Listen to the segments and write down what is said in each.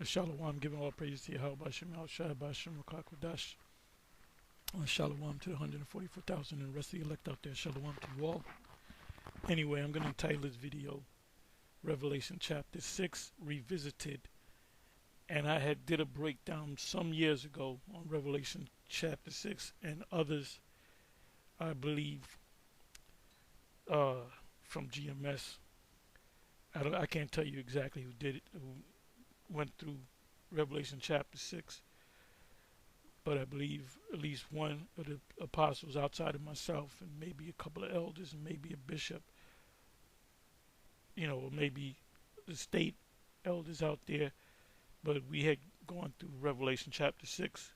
Shalom, giving all praise to Yahweh Shem Al Shai Bashim Rakakwadash. Shalom to the 144,000 and the rest of the elect out there. Shalom to you all. Anyway, I'm going to entitle this video Revelation chapter 6 Revisited. And I had did a breakdown some years ago on Revelation chapter 6 and others, I believe, from GMS. I can't tell you exactly who did it, who went through Revelation chapter 6, but I believe at least one of the apostles outside of myself and maybe a couple of elders and maybe a bishop, or maybe the state elders out there, but we had gone through Revelation chapter 6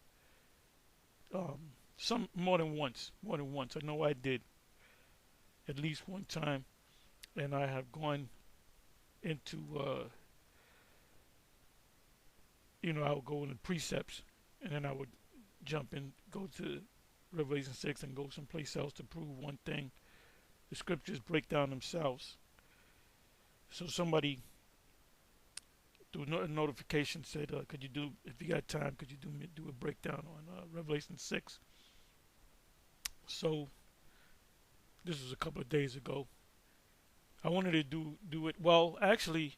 some more than once. I know I did at least one time, and I have gone into I would go into precepts, and then I would jump in, go to Revelation 6 and go someplace else to prove one thing. The scriptures break down themselves. So somebody through a notification said, could you do, if you got time, could you do a breakdown on Revelation 6? So this was a couple of days ago. I wanted to do it, well, actually,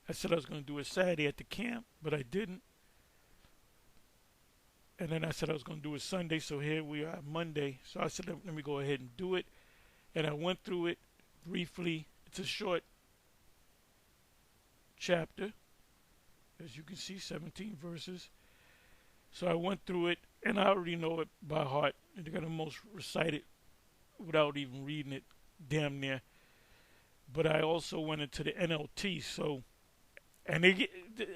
I said I was going to do it Saturday at the camp, but I didn't. And then I said I was going to do it Sunday, so here we are Monday. So I said, let me go ahead and do it. And I went through it briefly. It's a short chapter, as you can see, 17 verses. So I went through it, and I already know it by heart. And I got to almost recite it without even reading it, damn near. But I also went into the NLT, and the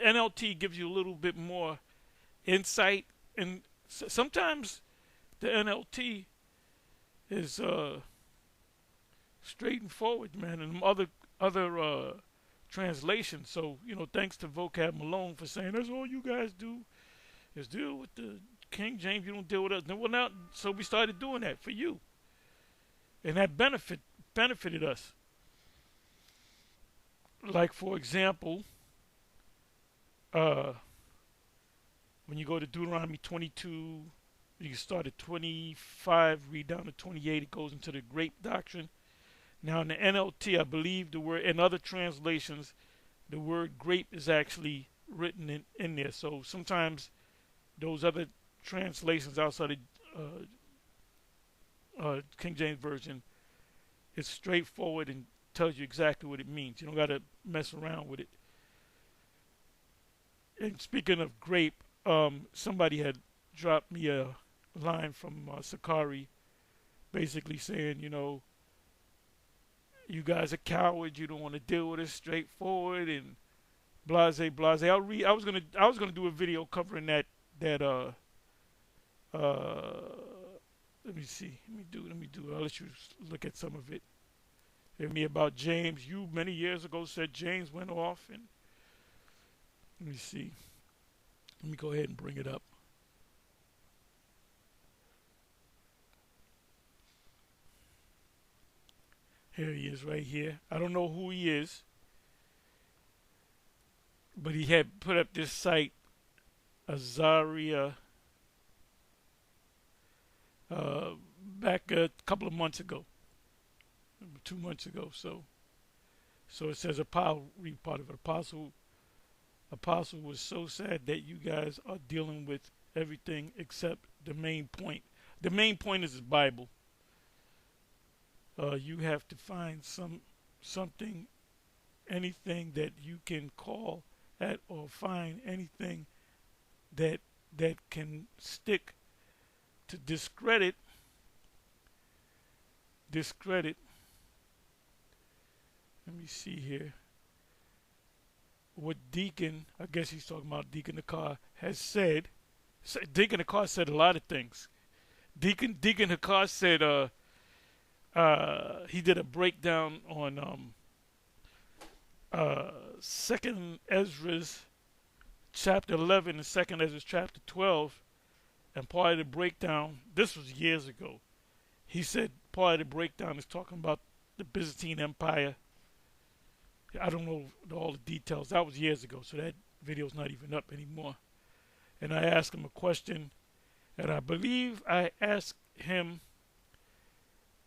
NLT gives you a little bit more insight, and sometimes the NLT is straight and forward, man, and other translations. So thanks to Vocab Malone for saying that's all you guys do is deal with the King James. You don't deal with us. Well, now, so we started doing that for you, and that benefited us. Like, for example, when you go to Deuteronomy 22, you can start at 25, read down to 28. It goes into the grape doctrine. Now, in the NLT, I believe the word, in other translations, the word grape is actually written in there. So sometimes those other translations outside of King James Version, it's straightforward and tells you exactly what it means. You don't got to mess around with it. And speaking of grape, somebody had dropped me a line from Sakari, basically saying, you guys are cowards. You don't want to deal with it straightforward and blase blase. I was gonna do a video covering that. Let me see. Let me do. I'll let you look at some of it. Me about James. You many years ago said James went off, and let me see. Let me go ahead and bring it up. Here he is right here. I don't know who he is, but he had put up this site, Azaria, back a couple of months ago, 2 months ago. So it says, read part of it. Apostle was so sad that you guys are dealing with everything except the main point. The main point is the Bible. You have to find something, anything that you can call at, or find anything that can stick to discredit. Let me see here. What Deacon, I guess he's talking about Deacon Hakar, has said. Deacon Hakar said a lot of things. Deacon Hakar said he did a breakdown on Second Ezra's chapter 11 and Second Ezra's chapter 12, and part of the breakdown, this was years ago. He said part of the breakdown is talking about the Byzantine Empire. I don't know all the details. That was years ago, so video's not even up anymore. And I asked him a question, and I believe I asked him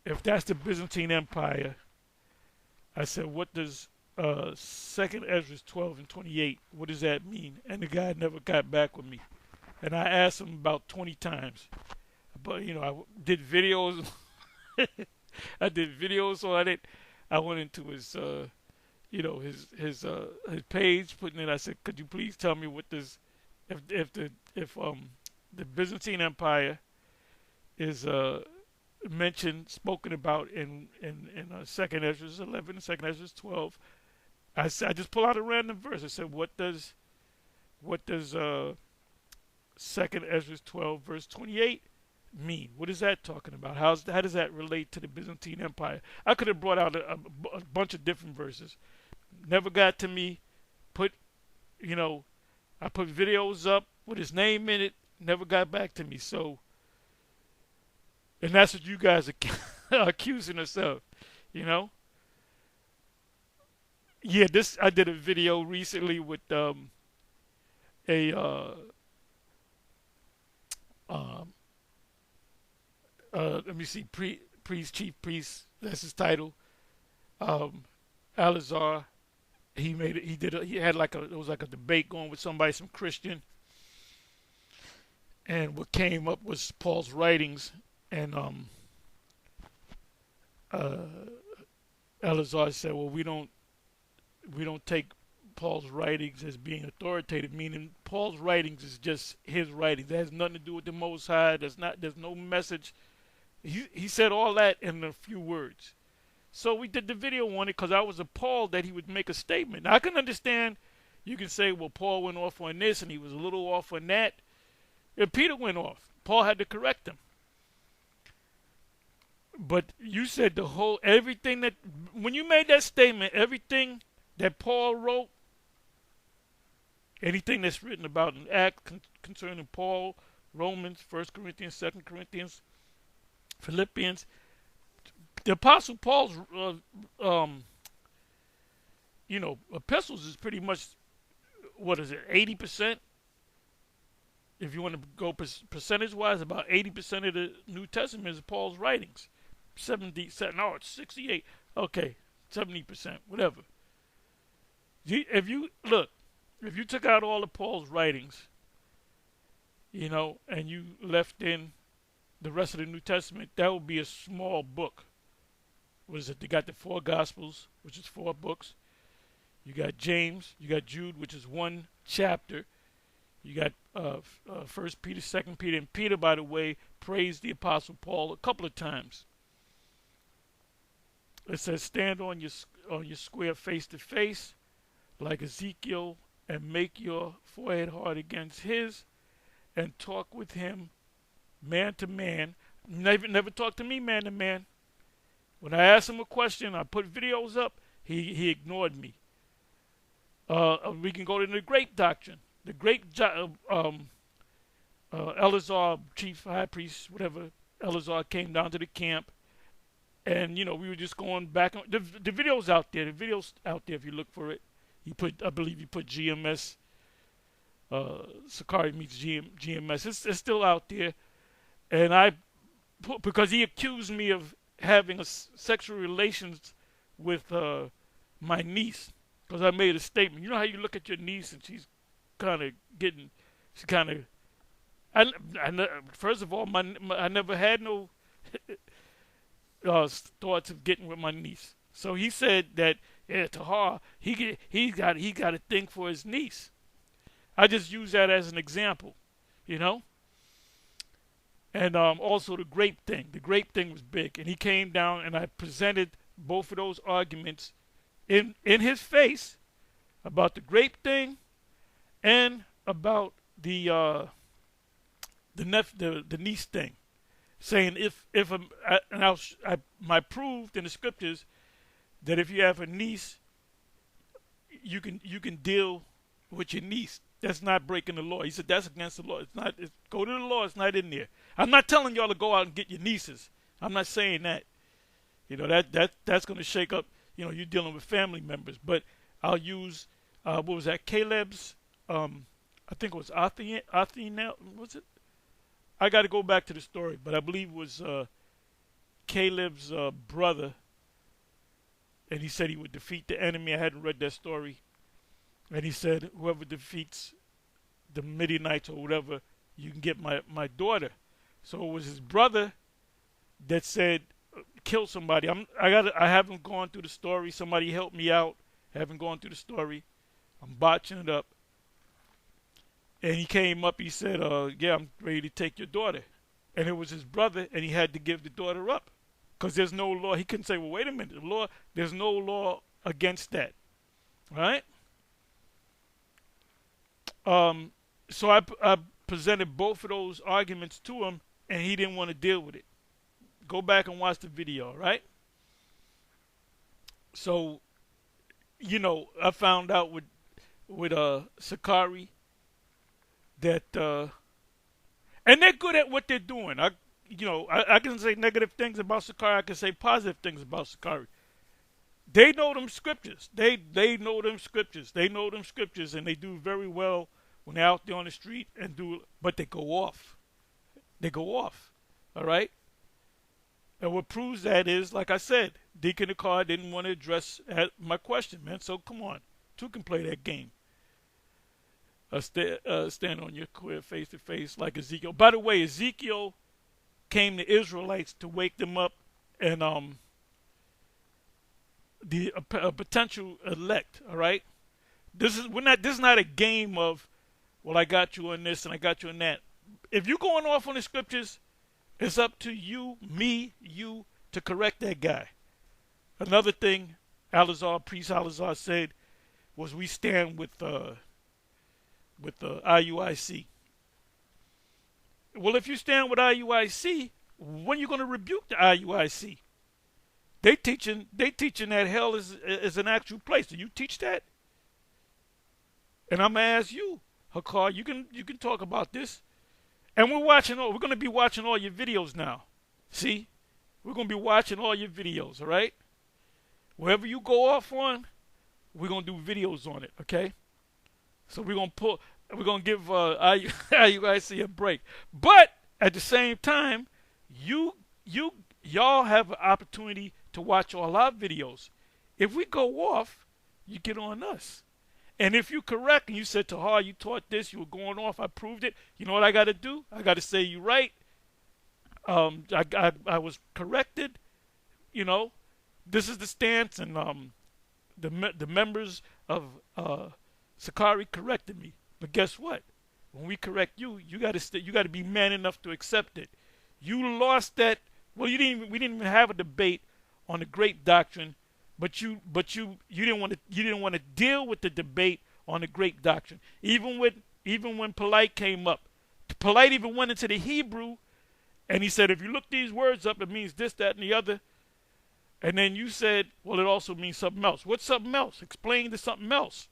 if that's the Byzantine Empire. I said, what does Second Ezra 12 and 28, what does that mean? And the guy never got back with me. And I asked him about 20 times. But, you know, I did videos. I did videos on it. I went into his, you know, his page, putting it. I said, could you please tell me what this, if the Byzantine Empire is mentioned, spoken about in Second Ezra 11, Second Ezra 12. I just pull out a random verse. I said, what does Second Ezra 12 verse 28 mean? What is that talking about? How does that relate to the Byzantine Empire? I could have brought out a bunch of different verses. Never got to me. You know, I put videos up with his name in it. Never got back to me. So, and that's what you guys are accusing us of, you know? Yeah, I did a video recently with let me see, chief priest. That's his title. Alazar. He made it. He had it was like a debate going with somebody, some Christian, and what came up was Paul's writings, and Alazar said, well, we don't take Paul's writings as being authoritative, meaning Paul's writings is just his writings. That has nothing to do with the Most High. There's no message. He said all that in a few words. So we did the video on it because I was appalled that he would make a statement. Now, I can understand. You can say, well, Paul went off on this and he was a little off on that. And Peter went off. Paul had to correct him. But you said everything that, when you made that statement, everything that Paul wrote, anything that's written about an act concerning Paul, Romans, 1 Corinthians, 2 Corinthians, Philippians, the Apostle Paul's, you know, epistles is pretty much, what is it, 80%? If you want to go percentage-wise, about 80% of the New Testament is Paul's writings. 70, it's 68. Okay, 70%, whatever. If you took out all of Paul's writings, you know, and you left in the rest of the New Testament, that would be a small book. What is it? They got the 4 Gospels, which is 4 books. You got James. You got Jude, which is 1 chapter. You got 1 Peter, 2 Peter. And Peter, by the way, praised the Apostle Paul a couple of times. It says, stand on your square face to face, like Ezekiel, and make your forehead hard against his, and talk with him man to man. Never talk to me man to man. When I asked him a question, I put videos up, he ignored me. We can go to the grape doctrine. The grape, Eleazar, chief high priest, whatever, Eleazar came down to the camp, and, you know, we were just going back. The video's out there. The video's out there if you look for it. I believe he put GMS, Sakari meets GMS. It's still out there. And because he accused me of having sexual relations with my niece, because I made a statement. You know how you look at your niece and she's kind of first of all, I never had no thoughts of getting with my niece. So he said that, yeah, Tahar, he got to think for his niece. I just use that as an example, you know. And also the grape thing. The grape thing was big, and he came down, and I presented both of those arguments in his face about the grape thing and about the niece thing, saying I proved in the scriptures that if you have a niece, you can deal with your niece. That's not breaking the law. He said that's against the law. Go to the law. It's not in there. I'm not telling y'all to go out and get your nieces. I'm not saying that. You know, that's going to shake up. You know, you're dealing with family members. But I'll use what was that? Caleb's I think it was Othniel, was it? I got to go back to the story, but I believe it was Caleb's brother, and he said he would defeat the enemy. I hadn't read that story, and he said whoever defeats the Midianites or whatever, you can get my daughter. So it was his brother that said kill somebody. I haven't gone through the story. Somebody help me out. I haven't gone through the story. I'm botching it up. And he came up. He said, "Yeah, I'm ready to take your daughter." And it was his brother, and he had to give the daughter up because there's no law. He couldn't say, "Well, wait a minute, the law. There's no law against that." Right? So I presented both of those arguments to him, and he didn't want to deal with it. Go back and watch the video, right? So, I found out with Sakari that and they're good at what they're doing. I can say negative things about Sakari. I can say positive things about Sakari. They know them scriptures. They know them scriptures. They know them scriptures, and they do very well when they're out there on the street and do. But they go off. They go off. All right. And what proves that is, like I said, Deacon Akar didn't want to address my question, man. So come on, two can play that game. Stand on your queer face to face like Ezekiel. By the way, Ezekiel came to Israelites to wake them up, and the potential elect. All right, this is not a game of, well, I got you on this and I got you on that. If you're going off on the scriptures, it's up to you, me, you to correct that guy. Another thing, Priest Alazar said was we stand with the IUIC. Well, if you stand with IUIC, when are you going to rebuke the IUIC? They teaching that hell is an actual place. Do you teach that? And I'm gonna ask you, Hakar, you can talk about this. And we're going to be watching all your videos now. See? We're going to be watching all your videos, all right? Wherever you go off on, we're going to do videos on it, okay? So we're going to give IUIC a break. But at the same time, y'all have an opportunity to watch all our videos. If we go off, you get on us. And if you're correct and you said, Tahar, you taught this, you were going off, I proved it, you know what I got to do? I got to say you're right. I was corrected. This is the stance, and the members of Sakari corrected me. But guess what? When we correct you, you got to be man enough to accept it. You lost that. Well, we didn't even have a debate on the grape doctrine. But you didn't want to deal with the debate on the grape doctrine. Even when Polite came up, Polite even went into the Hebrew, and he said, if you look these words up, it means this, that, and the other. And then you said, well, it also means something else. What's something else? Explain to something else.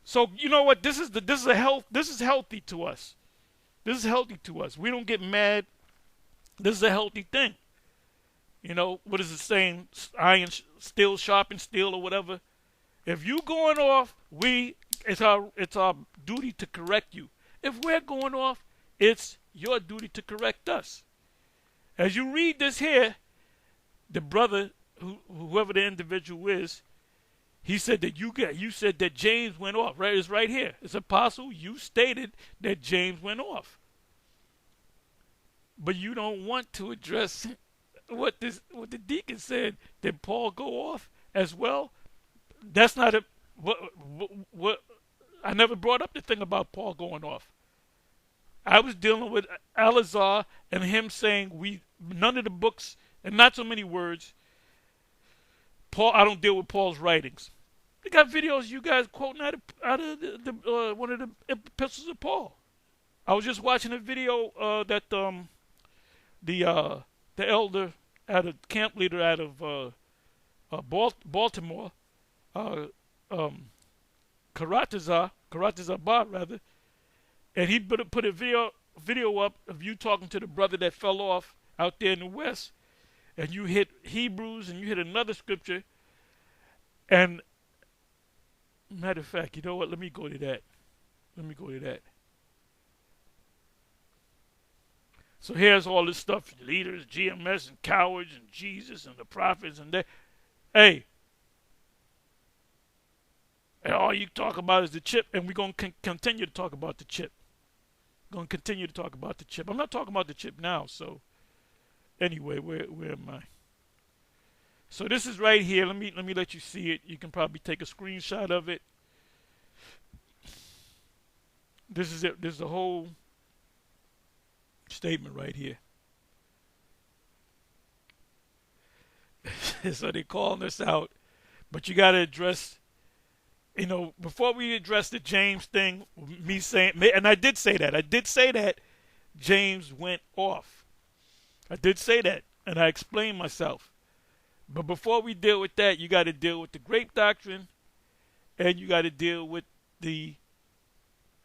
So you know what? This is healthy to us. This is healthy to us. We don't get mad. This is a healthy thing. What is it saying? Iron still sharpens steel or whatever. If you going off, it's our duty to correct you. If we're going off, it's your duty to correct us. As you read this here, the brother, whoever the individual is, he said that you said that James went off. Right? It's right here. It's apostle. You stated that James went off, but you don't want to address what the deacon said. Did Paul go off as well? That's not what I never brought up the thing about Paul going off. I was dealing with Alazar and him saying none of the books and not so many words. Paul, I don't deal with Paul's writings. They got videos you guys quoting out of the one of the epistles of Paul. I was just watching a video that the elder, camp leader out of Baltimore, Karatazar Bob rather, and he put a video up of you talking to the brother that fell off out there in the West, and you hit Hebrews and you hit another scripture, and matter of fact, you know what? Let me go to that. Let me go to that. So here's all this stuff: leaders, GMS, and cowards, and Jesus, and the prophets, and that. Hey, and all you talk about is the chip, and we're going to continue to talk about the chip. Going to continue to talk about the chip. I'm not talking about the chip now. So anyway, where am I? So this is right here. Let me let you see it. You can probably take a screenshot of it. This is it. This is the whole statement right here. So they're calling us out, but you got to address. You know, before we address the James thing, me saying, and I did say that James went off. I did say that, and I explained myself. But before we deal with that, you got to deal with the grape doctrine, and you got to deal with the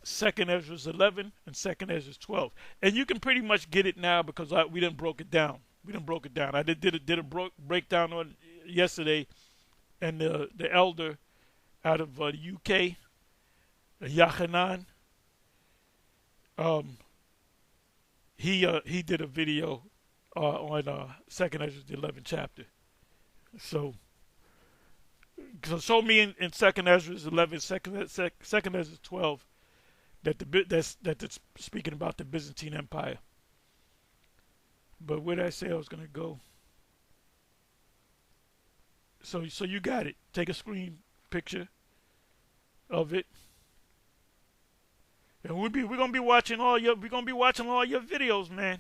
2nd Ezra 11 and 2nd Ezra 12. And you can pretty much get it now because we didn't broke it down. I did a breakdown on yesterday, and the elder out of the UK, Yachanan, he did a video on 2nd Ezra the 11th chapter. So show me in 2nd Ezra 11, 2nd Ezra 12 that's speaking about the Byzantine Empire. But where did I say I was going to go? So you got it. Take a screen picture of it, and we're gonna be watching all your videos, man.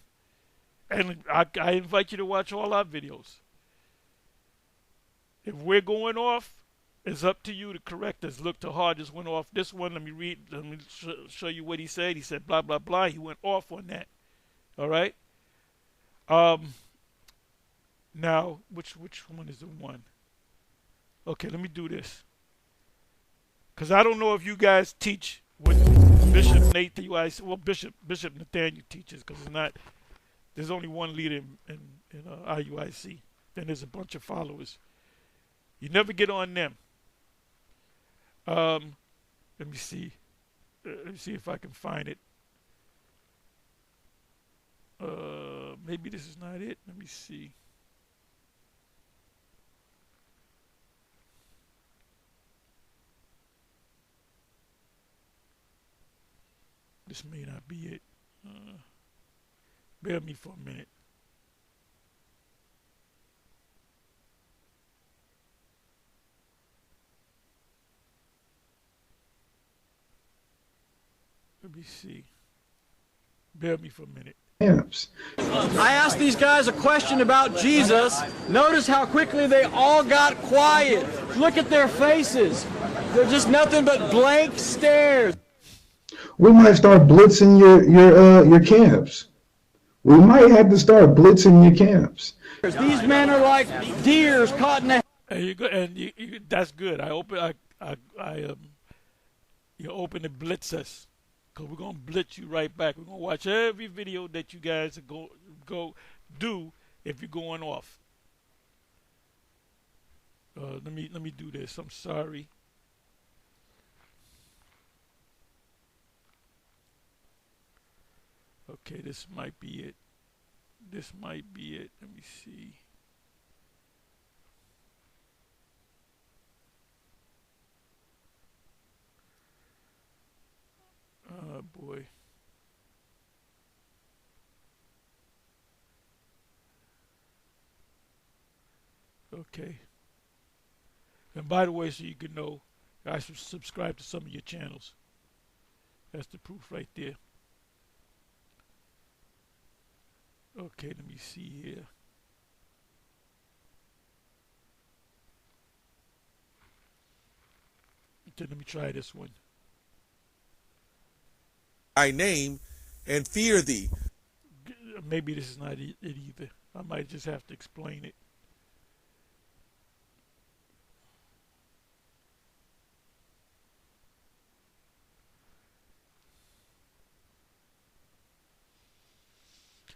And I invite you to watch all our videos. If we're going off, it's up to you to correct us. Look, Tahar just went off this one. Let me show you what he said. He said blah blah blah. He went off on that. All right. Now which one is the one? Okay, let me do this. Because I don't know if you guys teach what Bishop Nathaniel teaches, because it's not, there's only one leader in IUIC. Then there's a bunch of followers. You never get on them. Let me see. Let me see if I can find it. Maybe this is not it. Let me see. This may not be it. Bear with me for a minute. Let me see. Bear with me for a minute. I asked these guys a question about Jesus. Notice how quickly they all got quiet. Look at their faces. They're just nothing but blank stares. We might start blitzing your camps. We might have to start blitzing your camps. These men are like deers caught in a. And you go, and you that's good. You open to blitz us, because we're gonna blitz you right back. We're gonna watch every video that you guys go do if you're going off. Let me do this. I'm sorry. Okay, this might be it. Let me see. Oh boy. Okay. And by the way, so you can know, I should subscribe to some of your channels. That's the proof right there. Okay, let me see here. Okay, let me try this one. Thy name and fear thee. Maybe this is not it either. I might just have to explain it.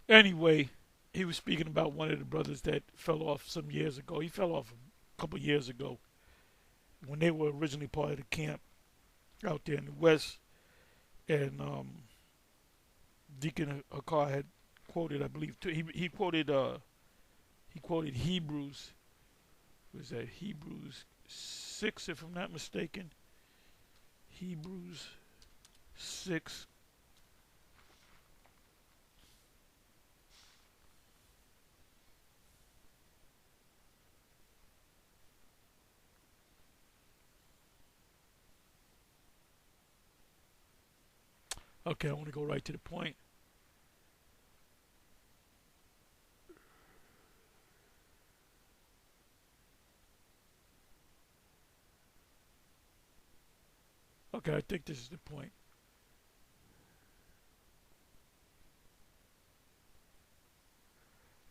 Anyway, he was speaking about one of the brothers that fell off some years ago. He fell off a couple years ago when they were originally part of the camp out there in the West. and Deacon Hakar had quoted, I believe, too. He quoted Hebrews. Was that Hebrews 6, if I'm not mistaken? Hebrews 6. Okay, I want to go right to the point. Okay, I think this is the point.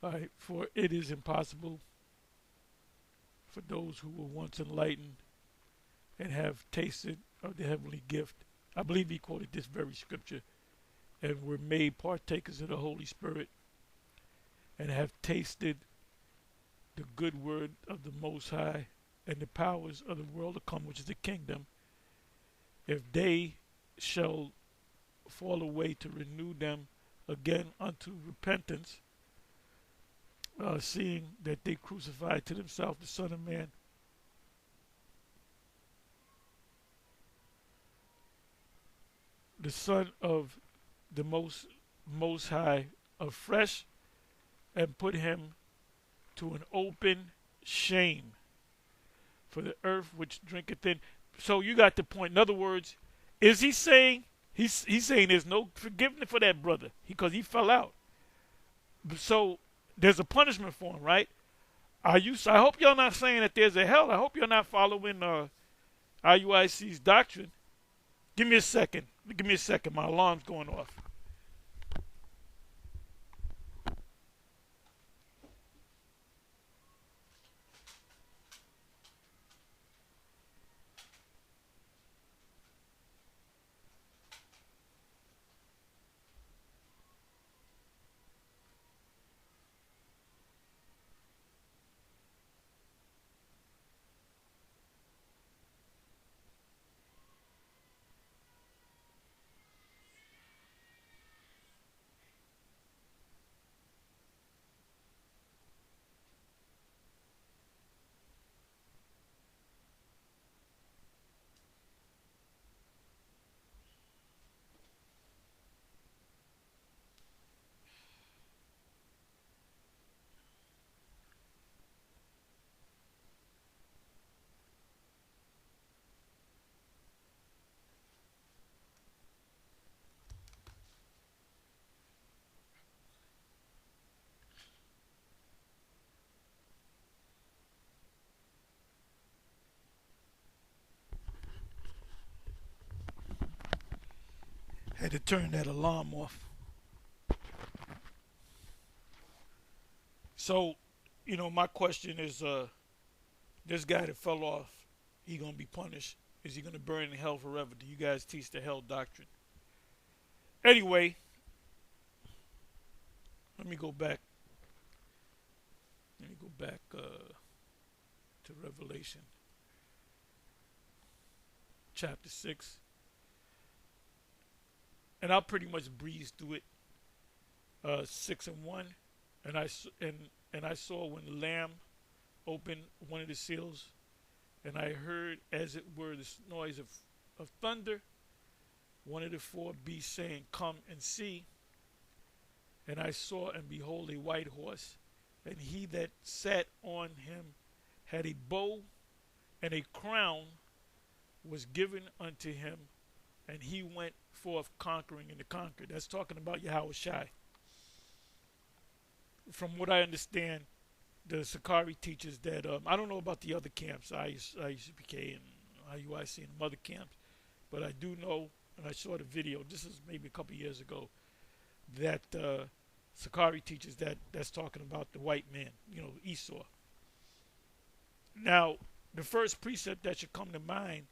All right, for it is impossible for those who were once enlightened and have tasted of the heavenly gift. I believe he quoted this very scripture, and were made partakers of the Holy Spirit, and have tasted the good word of the Most High, and the powers of the world to come, which is the kingdom, if they shall fall away, to renew them again unto repentance, seeing that they crucified to themselves the Son of Man. The Son of the Most High afresh, and put him to an open shame for the earth which drinketh in. So you got the point. In other words, is he saying he's saying there's no forgiveness for that brother because he fell out? So there's a punishment for him, right? I hope y'all not saying that there's a hell. I hope you're not following IUIC's doctrine. Give me a second. Give me a second. My alarm's going off. Had to turn that alarm off. So, my question is, this guy that fell off, he gonna be punished? Is he gonna burn in hell forever? Do you guys teach the hell doctrine? Anyway, let me go back. To Revelation chapter 6. And I'll pretty much breeze through it. 6:1, and I saw when the Lamb opened one of the seals, and I heard as it were the noise of thunder, one of the four beasts saying, "Come and see." And I saw, and behold, a white horse, and he that sat on him had a bow, and a crown was given unto him, and he went forth conquering and to conquer. That's talking about Yahweh Shai. From what I understand, the Sakari teaches that, I don't know about the other camps, IUCPK and IUIC and other camps, but I do know, and I saw the video, this is maybe a couple years ago, that Sakari teaches that that's talking about the white man, Esau. Now, the first precept that should come to mind,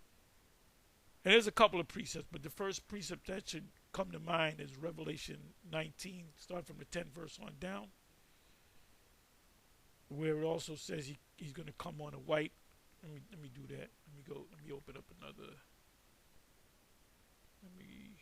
and there's a couple of precepts, but the first precept that should come to mind is Revelation 19, starting from the 10th verse on down, where it also says he's going to come on a white. Let me do that. Let me open up another. Let me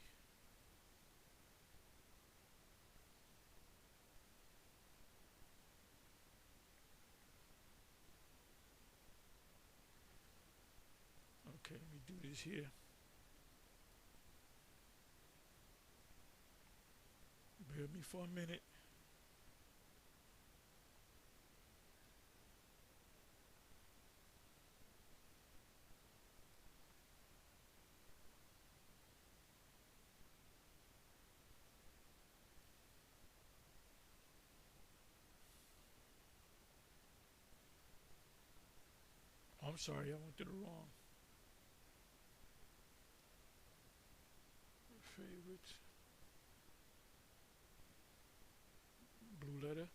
what it is here. Bear with me for a minute. I'm sorry, I went to the wrong. Favorites. Blue letter.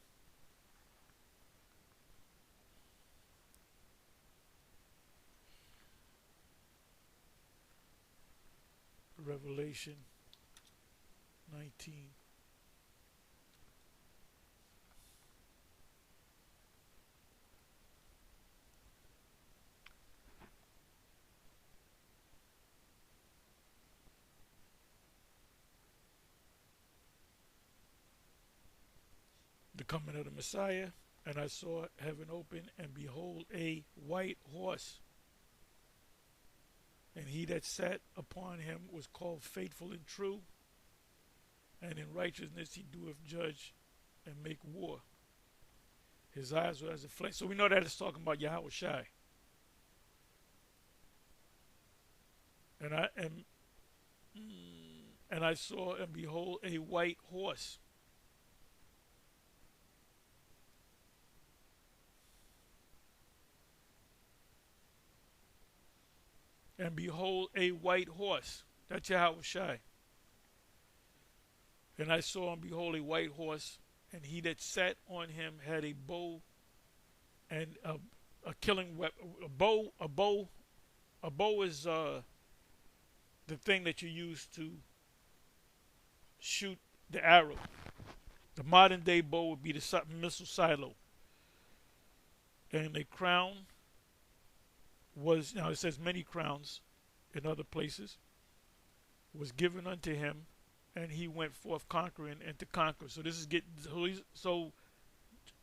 Revelation 19. The coming of the Messiah, and I saw heaven open, and behold, a white horse. And he that sat upon him was called Faithful and True, and in righteousness he doeth judge and make war. His eyes were as a flame. So we know that it's talking about Yahweh Shai. And I saw, and behold, a white horse. And behold, a white horse. That's Yahweh Shai. And I saw, and behold, a white horse, and he that sat on him had a bow and a killing weapon. A bow is the thing that you use to shoot the arrow. The modern day bow would be the missile silo. And a crown was, now it says many crowns in other places, was given unto him, and he went forth conquering and to conquer. So this is so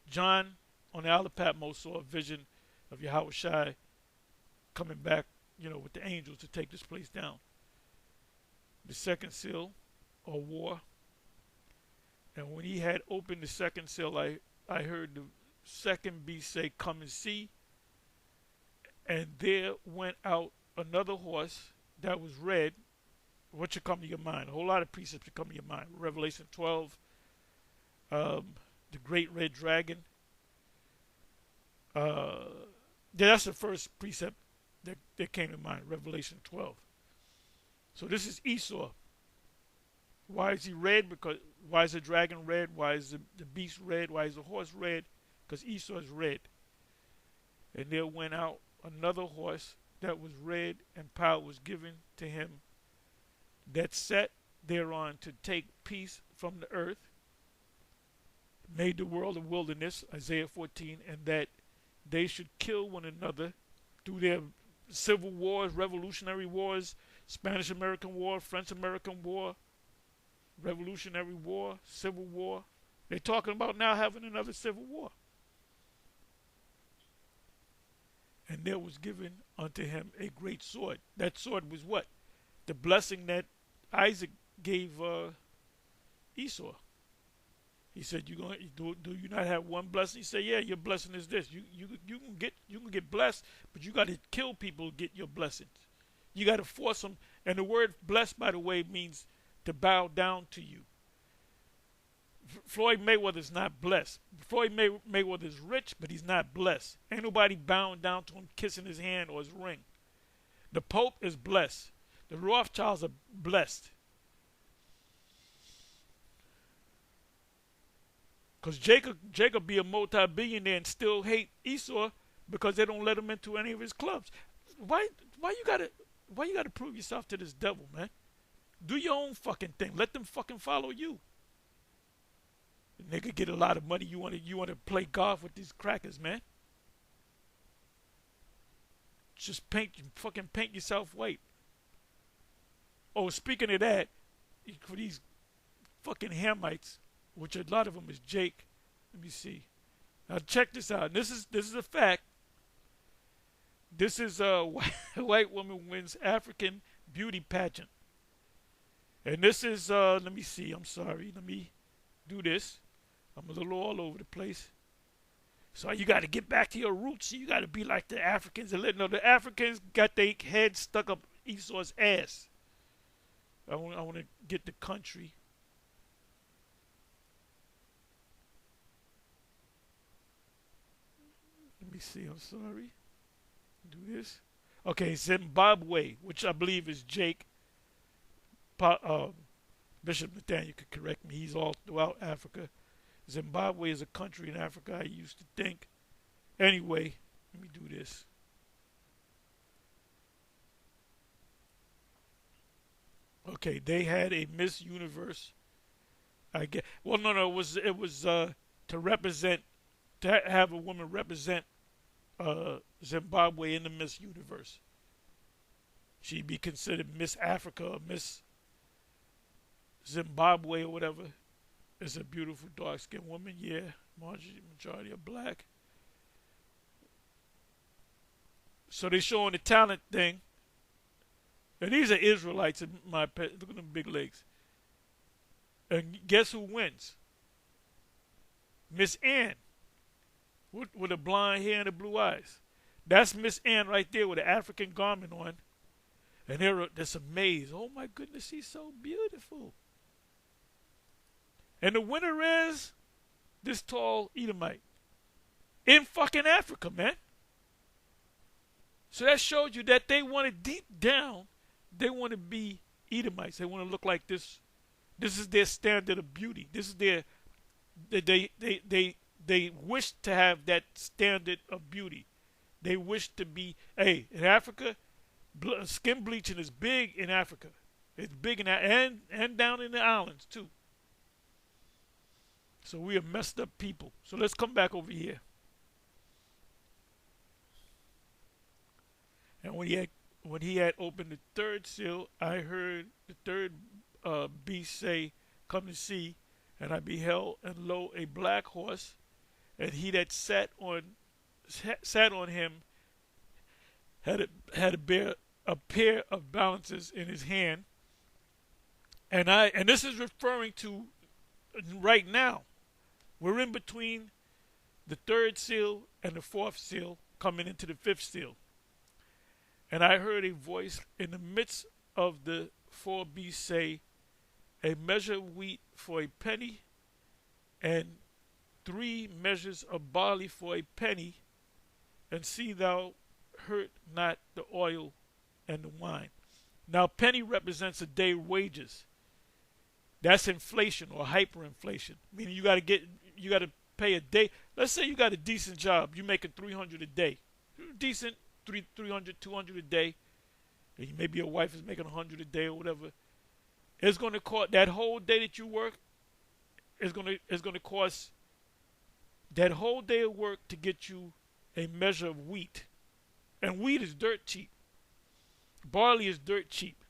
John on the Isle of Patmos saw a vision of Yahweh Shai coming back, with the angels to take this place down. The second seal, or war. And when he had opened the second seal, I heard the second beast say, "Come and see." And there went out another horse that was red. What should come to your mind? A whole lot of precepts should come to your mind. Revelation 12, the great red dragon. That's the first precept that came to mind, Revelation 12. So this is Esau. Why is he red? Why is the dragon red? Why is the beast red? Why is the horse red? Because Esau is red. And there went out another horse that was red, and power was given to him that sat thereon to take peace from the earth, made the world a wilderness, Isaiah 14, and that they should kill one another through their civil wars, revolutionary wars, Spanish-American War, French-American War, Revolutionary War, Civil War. They're talking about now having another civil war. And there was given unto him a great sword. That sword was what? The blessing that Isaac gave Esau. He said, "You going do you not have one blessing?" He said, "Yeah, your blessing is this. You can get blessed, but you got to kill people to get your blessings. You got to force them." And the word "blessed," by the way, means to bow down to you. Floyd Mayweather's not blessed. Floyd Mayweather's rich, but he's not blessed. Ain't nobody bowing down to him, kissing his hand or his ring. The Pope is blessed. The Rothschilds are blessed. Because Jacob be a multi-billionaire and still hate Esau because they don't let him into any of his clubs. Why you gotta prove yourself to this devil, man? Do your own fucking thing. Let them fucking follow you. The nigga get a lot of money. You wanna play golf with these crackers, man? Just fucking paint yourself white. Oh, speaking of that, for these fucking Hamites, which a lot of them is Jake. Let me see. Now check this out. This is a fact. This is a white woman wins African beauty pageant. And this is, let me see, I'm sorry. Let me do this. I'm a little all over the place. So you got to get back to your roots. You got to be like the Africans. No, the Africans got their heads stuck up Esau's ass. I want to get the country. Let me see. I'm sorry. Do this. Okay, Zimbabwe, which I believe is Jake. Bishop Nathaniel could correct me. He's all throughout Africa. Zimbabwe is a country in Africa, I used to think. Anyway, let me do this. Okay, they had a Miss Universe. I get. Well, no, it was to represent, to have a woman represent Zimbabwe in the Miss Universe. She'd be considered Miss Africa or Miss Zimbabwe or whatever. It's a beautiful dark-skinned woman, yeah. Majority are black. So they're showing the talent thing. And these are Israelites in my pet. Look at them big legs. And guess who wins? Miss Ann. With the blonde hair and the blue eyes. That's Miss Ann right there with the African garment on. And they're just amazed. Oh my goodness, she's so beautiful. And the winner is this tall Edomite. In fucking Africa, man. So that showed you that they wanted deep down, they want to be Edomites. They want to look like this. This is their standard of beauty. This is their, they wish to have that standard of beauty. They wish to be, hey, in Africa, skin bleaching is big in Africa. It's big in and down in the islands too. So we are messed up people. So let's come back over here. And when he had opened the third seal, I heard the third beast say, "Come and see." And I beheld, and lo, a black horse, and he that sat on him had a pair of balances in his hand. And this is referring to right now. We're in between the third seal and the fourth seal, coming into the fifth seal. And I heard a voice in the midst of the four beasts say, "A measure of wheat for a penny, and 3 measures of barley for a penny, and see thou hurt not the oil and the wine." Now, penny represents a day's wages. That's inflation or hyperinflation. Meaning you got to pay a day. Let's say you got a decent job. You're making $300 a day. Decent, 300, 200 a day. And maybe your wife is making $100 a day or whatever. It's going to cost that whole day that you work. It's going to cost that whole day of work to get you a measure of wheat. And wheat is dirt cheap. Barley is dirt cheap.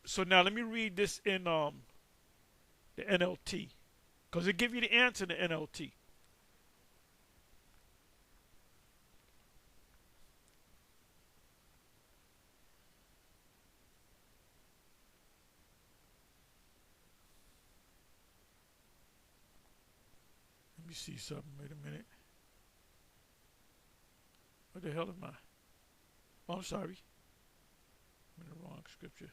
So now let me read this in the NLT, because it gives you the answer in the NLT. Let me see something. Wait a minute. What the hell am I? Oh, I'm sorry. I'm in the wrong scripture.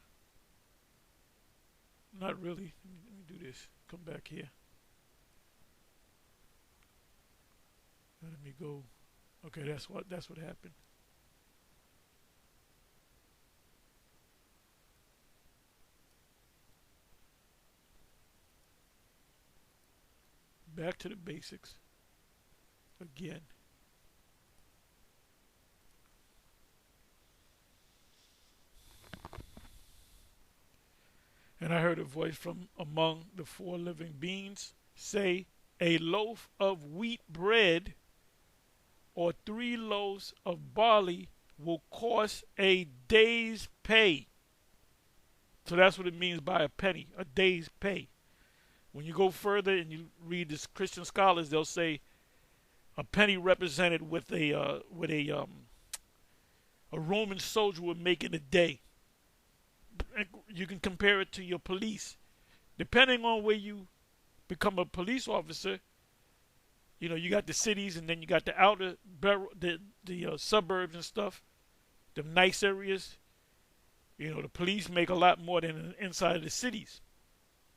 Not really. Let me do this. Come back here. Let me go. Okay, that's what happened. Back to the basics again. And I heard a voice from among the 4 living beings say, "A loaf of wheat bread or 3 loaves of barley will cost a day's pay." So that's what it means by a penny, a day's pay. When you go further and you read this Christian scholars, they'll say A penny represented with a Roman soldier would make in a day. You can compare it to your police. Depending on where you become a police officer, you know, you got the cities and then you got the outer, the suburbs and stuff, the nice areas. You know, the police make a lot more than inside of the cities.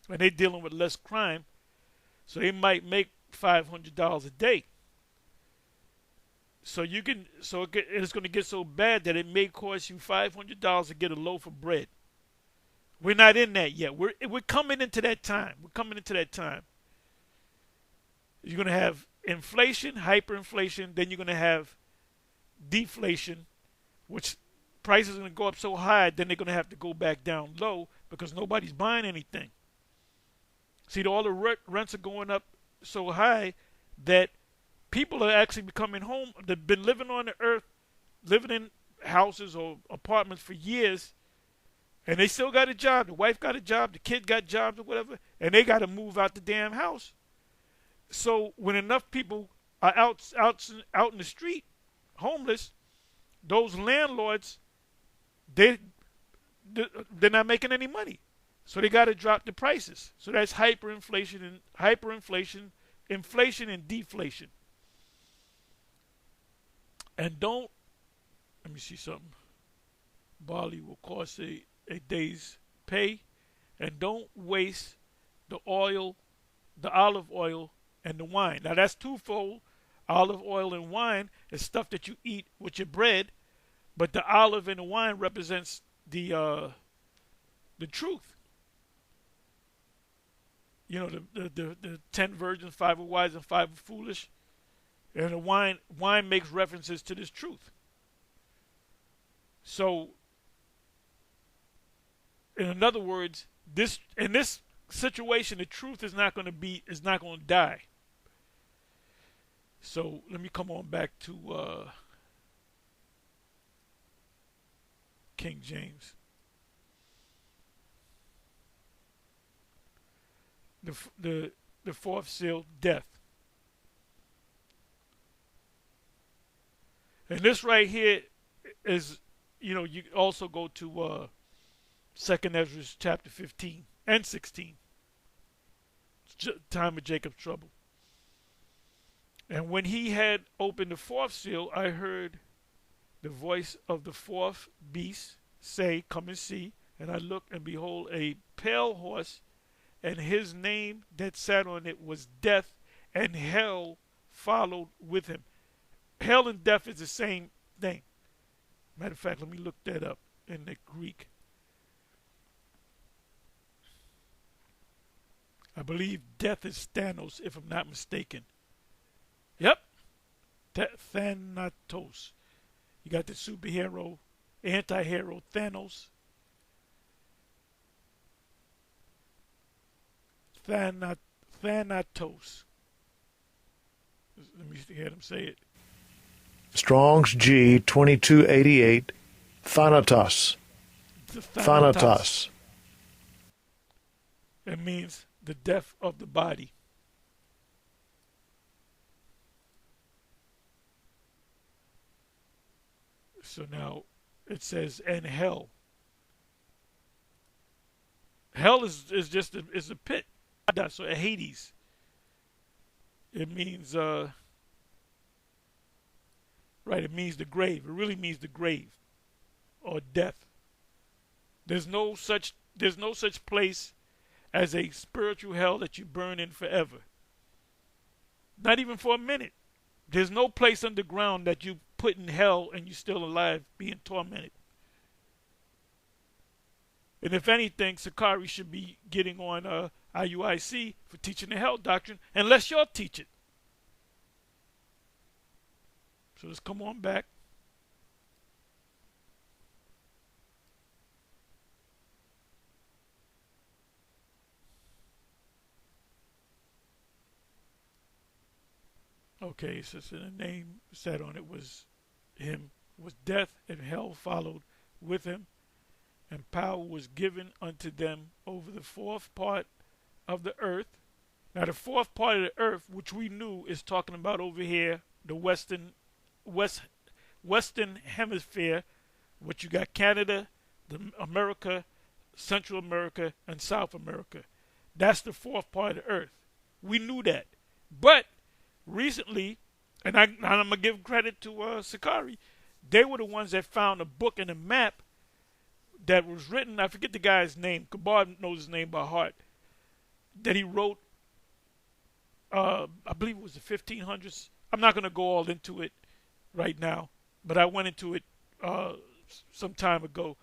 And they're dealing with less crime, so they might make $500 a day. So it's going to get so bad that it may cost you $500 to get a loaf of bread. We're not in that yet. We're coming into that time. We're coming into that time. You're going to have inflation, hyperinflation, then you're going to have deflation, which prices are going to go up so high, then they're going to have to go back down low because nobody's buying anything. See, all the rents are going up so high that people are actually becoming home. They've been living on the earth, living in houses or apartments for years, and they still got a job. The wife got a job, the kid got jobs or whatever, and they got to move out the damn house. So when enough people are out in the street, homeless, those landlords, they're not making any money. So they got to drop the prices. So that's hyperinflation, inflation, and deflation. And let me see something. Barley will cost a day's pay. And don't waste the oil, the olive oil, and the wine. Now that's twofold. Olive oil and wine is stuff that you eat with your bread, but the olive and the wine represents the truth. You know, the 10 virgins, 5 are wise and 5 are foolish. And the wine makes references to this truth. So, in other words, in this situation, the truth is not going to die. So let me come on back to King James. The fourth seal, death. And this right here is, you know, you also go to 2nd Ezra chapter 15 and 16. Time of Jacob's trouble. And when he had opened the fourth seal, I heard the voice of the fourth beast say, "Come and see." And I looked, and behold, a pale horse, and his name that sat on it was Death, and hell followed with him. Hell and death is the same thing. Matter of fact, let me look that up in the Greek. I believe death is Thanos, if I'm not mistaken. Yep. Thanatos. You got the superhero, anti-hero Thanos. Thanatos. Let me hear them say it. Strong's G 2288. Thanatos. Thanatos. It means the death of the body. So now it says, and hell. Hell is just a pit. So Hades. It means right. It means the grave. It really means the grave or death. There's no such place as a spiritual hell that you burn in forever. Not even for a minute. There's no place underground that you put in hell and you're still alive being tormented. And if anything, Sakari should be getting on IUIC for teaching the hell doctrine, unless y'all teach it. So let's come on back. Okay, so the name said on it was him, was death, and hell followed with him, and power was given unto them over the fourth part of the earth. Now the fourth part of the earth, which we knew is talking about over here the Western Hemisphere, which you got Canada, America, Central America, and South America. That's the fourth part of the earth. We knew that. But recently, and I'm going to give credit to Sakari, they were the ones that found a book and a map that was written, I forget the guy's name, Kabar knows his name by heart, that he wrote, I believe it was the 1500s. I'm not going to go all into it right now, but I went into it some time ago,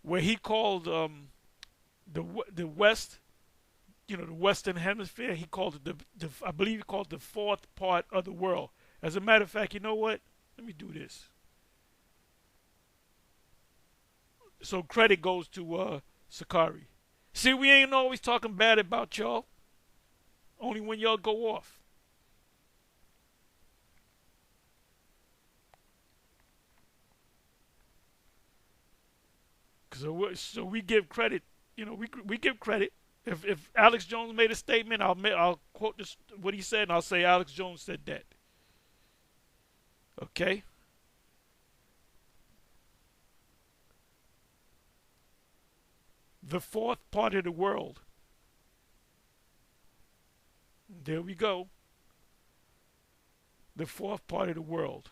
where he called the West, the Western Hemisphere, he called it I believe he called it the fourth part of the world. As a matter of fact, you know what? Let me do this. So credit goes to Sakari. See, we ain't always talking bad about y'all. Only when y'all go off. So we give credit. We give credit. If Alex Jones made a statement, I'll quote what he said, and I'll say Alex Jones said that. Okay. The fourth part of the world. There we go. The fourth part of the world.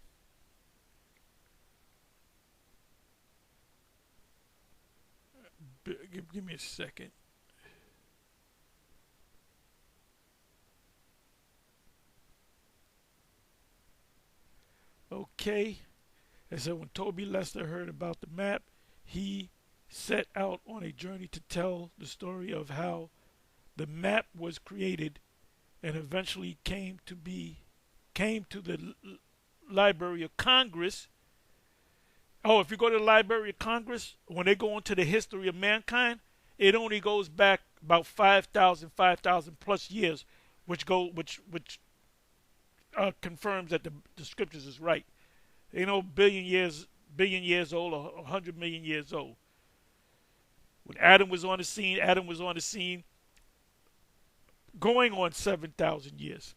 Give me a second. Okay. And so when Toby Lester heard about the map, he set out on a journey to tell the story of how the map was created and eventually came to the Library of Congress. Oh, if you go to the Library of Congress, when they go into the history of mankind, it only goes back about 5,000 plus years, which confirms that the scriptures is right. Billion years old or 100 million years old. When Adam was on the scene going on 7,000 years.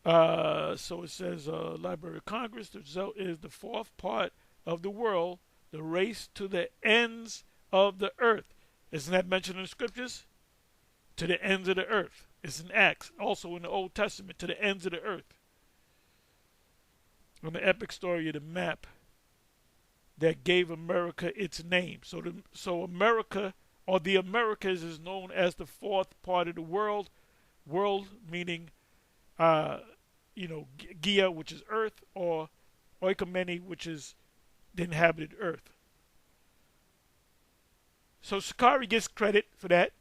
So it says, Library of Congress, the result is the fourth part of the world, the race to the ends of the earth. Isn't that mentioned in the scriptures? To the ends of the earth. It's in Acts, also in the Old Testament, to the ends of the earth. On the epic story of the map that gave America its name. So America, or the Americas, is known as the fourth part of the world. World meaning, Gia, which is earth, or Oikomeni, which is the inhabited earth. So Sakari gets credit for that.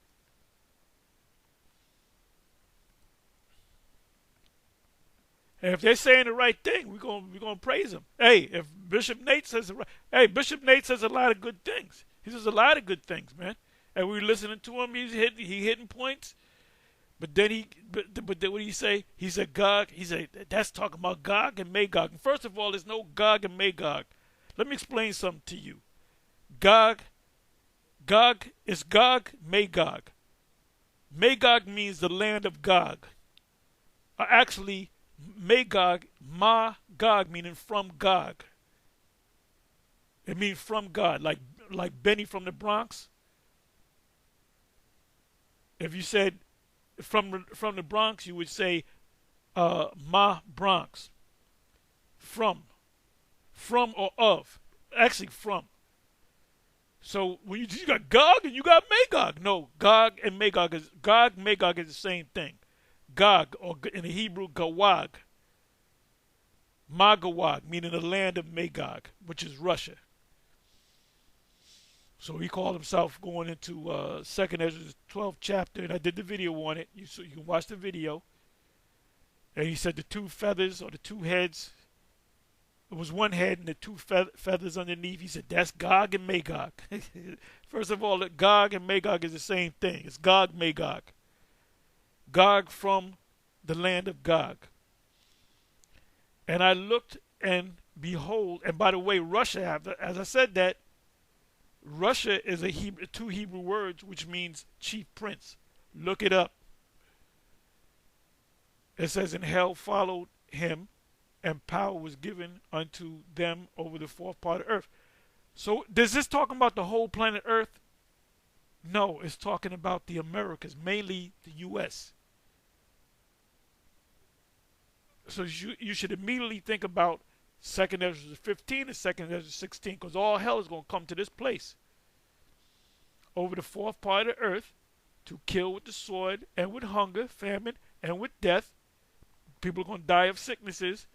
And if they're saying the right thing, we're gonna praise them. Hey, if Bishop Nate says Bishop Nate says a lot of good things. He says a lot of good things, man. And we're listening to him. He hitting points. But then but then what did he say? He said Gog. He said that's talking about Gog and Magog. And first of all, there's no Gog and Magog. Let me explain something to you. Gog is Gog, Magog. Magog means the land of Gog. Actually, Magog, Gog, meaning from Gog. It means from God, like Benny from the Bronx. If you said from the Bronx, you would say Bronx. From or of. Actually, from. So when you got Gog and you got Magog. No, Gog and Magog is the same thing. Gog, or in the Hebrew, Gawag. Magawag, meaning the land of Magog, which is Russia. So he called himself going into 2nd Ezra 12th chapter, and I did the video on it. So you can watch the video. And he said the two feathers or the two heads, it was one head and the two feathers underneath. He said that's Gog and Magog. First of all, Gog and Magog is the same thing. It's Gog, Magog. Gog from the land of Gog. And I looked and behold, and by the way, Russia, as I said that, Russia is two Hebrew words which means chief prince. Look it up. It says, and hell followed him, and power was given unto them over the fourth part of earth. So does this talking about the whole planet Earth? No, it's talking about the Americas, mainly the U.S. So you should immediately think about 2nd Ezra 15 and 2nd Ezra 16, because all hell is going to come to this place over the fourth part of the earth to kill with the sword and with hunger, famine, and with death. People are going to die of sicknesses,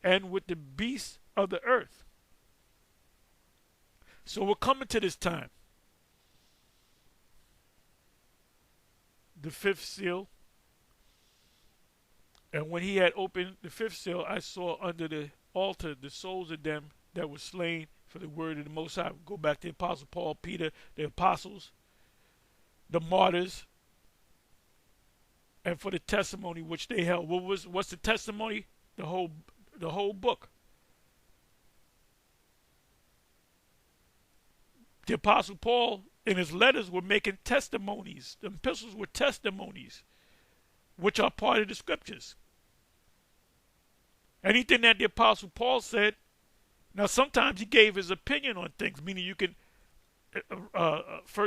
and with the beasts of the earth. So we're coming to this time. The fifth seal. And when he had opened the fifth seal, I saw under the altar the souls of them that were slain for the word of the Most High. Go back to the Apostle Paul, Peter, the apostles, the martyrs, and for the testimony which they held. What's the testimony? The whole book. The Apostle Paul in his letters were making testimonies. The epistles were testimonies, which are part of the scriptures. Anything that the Apostle Paul said, now sometimes he gave his opinion on things, meaning you can, 1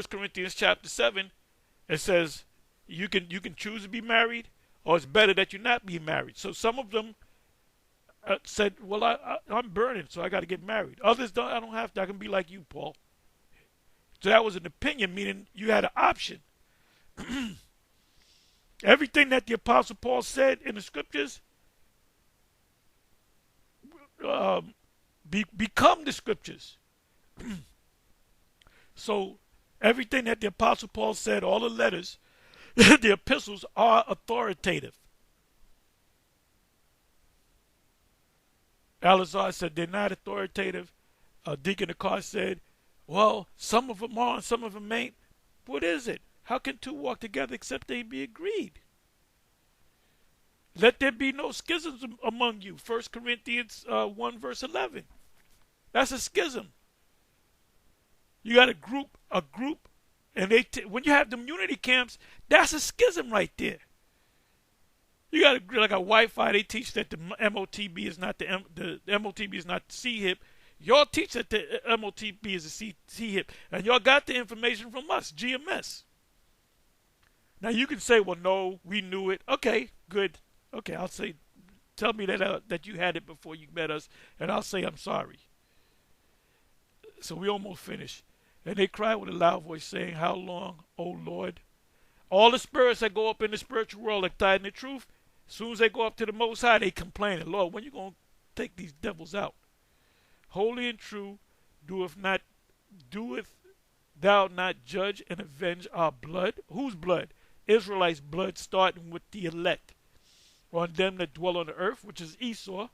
Corinthians chapter 7, it says you can choose to be married, or it's better that you not be married. So some of them said, well, I'm burning, so I got to get married. Others don't. I don't have to. I can be like you, Paul. So that was an opinion, meaning you had an option. Everything that the Apostle Paul said in the scriptures become the scriptures. So everything that the Apostle Paul said, all the letters, the epistles are authoritative. Alazar said they're not authoritative. Deacon Akar said, well, some of them are and some of them ain't. What is it? How can two walk together except they be agreed? Let there be no schisms among you. 1 Corinthians 1 verse 11. That's a schism. You got a group, and when you have them unity camps, that's a schism right there. You got like a Wi-Fi. They teach that the MOTB is not the MOTB is not the C-hip. Y'all teach that the MOTB is a C-hip, and y'all got the information from us, GMS. Now you can say, well, no, we knew it. Okay, good. Okay, I'll say, tell me that you had it before you met us, and I'll say I'm sorry. So we almost finished. And they cried with a loud voice, saying, how long, O Lord? All the spirits that go up in the spiritual world are tied in the truth. As soon as they go up to the Most High, they complain, Lord, when you going to take these devils out? Holy and true, doeth thou not judge and avenge our blood? Whose blood? Israelites' blood, starting with the elect, on them that dwell on the earth, which is Esau.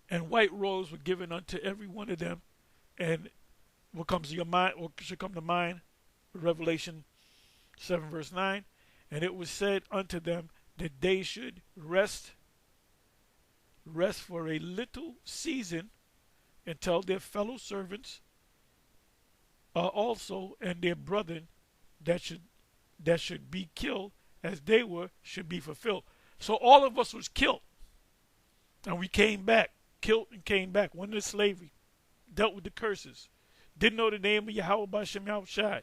And white robes were given unto every one of them. And what comes to your mind, what should come to mind, Revelation 7 verse 9. And it was said unto them that they should rest for a little season until their fellow servants also and their brethren that should be killed as they were should be fulfilled. So all of us was killed, and we came back, killed and came back, went into slavery, dealt with the curses, didn't know the name of Yahweh B'Shem Yahushai.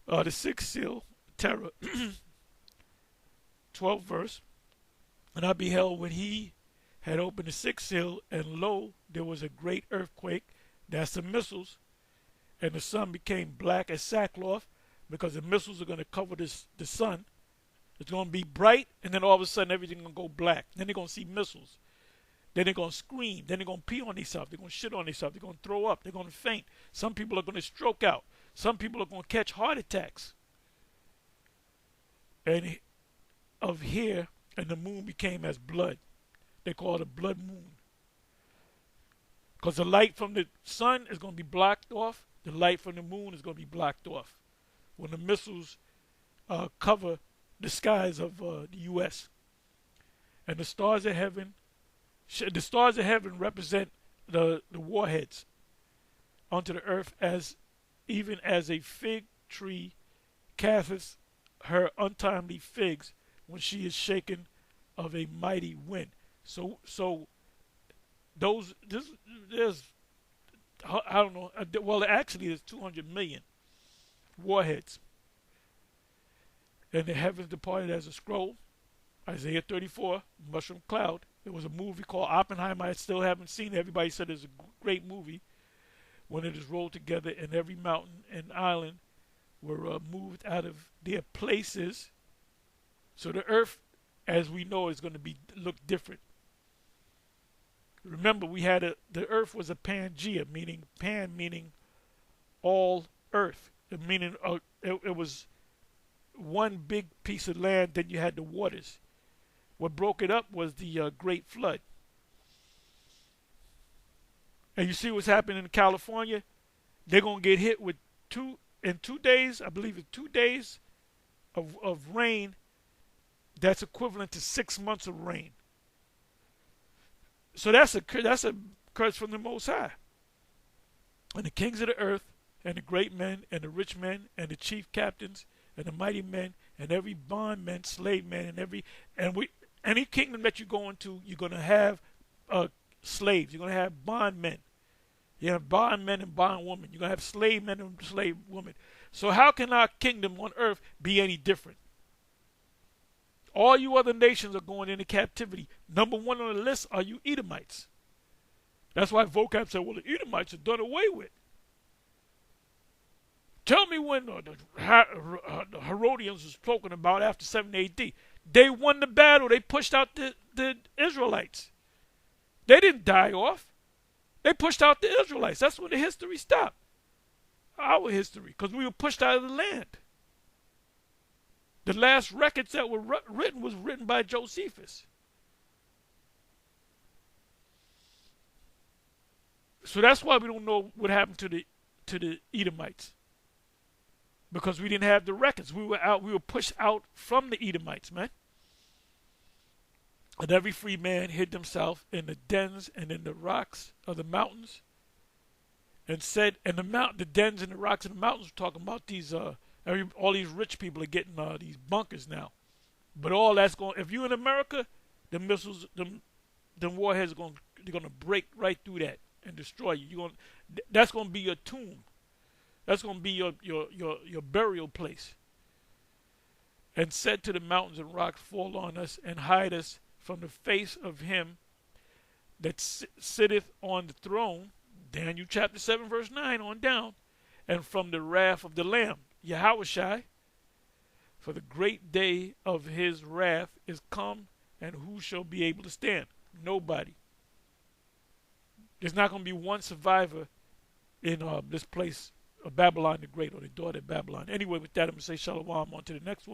The sixth seal, terror, 12th verse. And I beheld when he had opened the sixth seal, and lo, there was a great earthquake. That's the missiles. And the sun became black as sackcloth, because the missiles are going to cover the sun. It's going to be bright, and then all of a sudden everything's going to go black. Then they're going to see missiles. Then they're going to scream. Then they're going to pee on themselves. They're going to shit on themselves. They're going to throw up. They're going to faint. Some people are going to stroke out. Some people are going to catch heart attacks. And of here, and the moon became as blood. They call it a blood moon. Because the light from the sun is going to be blocked off. The light from the moon is going to be blocked off when the missiles cover the skies of the U.S. And the stars of heaven, represent the warheads onto the earth as even as a fig tree casteth her untimely figs when she is shaken of a mighty wind. So there's I don't know. Well, actually, there's 200 million warheads, and the heavens departed as a scroll. Isaiah 34, mushroom cloud. There was a movie called Oppenheimer. I still haven't seen it. Everybody said it's a great movie. When it is rolled together, and every mountain and island were moved out of their places. So the earth, as we know, is going to look different. Remember, the earth was a Pangea, meaning all earth. Meaning it was one big piece of land. Then you had the waters. What broke it up was the Great Flood. And you see what's happening in California? They're going to get hit with 2 days, I believe it's 2 days of rain. That's equivalent to 6 months of rain. So that's a curse from the Most High. And the kings of the earth, and the great men, and the rich men, and the chief captains, and the mighty men, and every bondman, slave man, any kingdom that you go into, you're going to have slaves. You're going to have bondmen. You have bondmen and bondwomen. You're going to have slave men and slave women. So how can our kingdom on earth be any different? All you other nations are going into captivity. Number one on the list are you Edomites. That's why vocab said, well, the Edomites are done away with. Tell me when the Herodians was spoken about after 7 AD. They won the battle. They pushed out the Israelites. They didn't die off. They pushed out the Israelites. That's when the history stopped. Our history, because we were pushed out of the land. The last records that were written was written by Josephus. So that's why we don't know what happened to the Edomites. Because we didn't have the records. We were pushed out from the Edomites, man. And every free man hid himself in the dens and in the rocks of the mountains. And said, and the dens and the rocks and the mountains were talking about these all these rich people are getting these bunkers now. But all that's going, if you're in America, the missiles, them warheads they're gonna break right through that and destroy you. That's gonna be your tomb. That's gonna be your burial place. And said to the mountains and rocks, fall on us and hide us from the face of him that sitteth on the throne, Daniel chapter 7 verse 9 on down, and from the wrath of the Lamb, Yahushai, for the great day of his wrath is come, and who shall be able to stand? Nobody. There's not going to be one survivor in this place of Babylon the Great, or the daughter of Babylon. Anyway, with that, I'm going to say shalom on to the next one.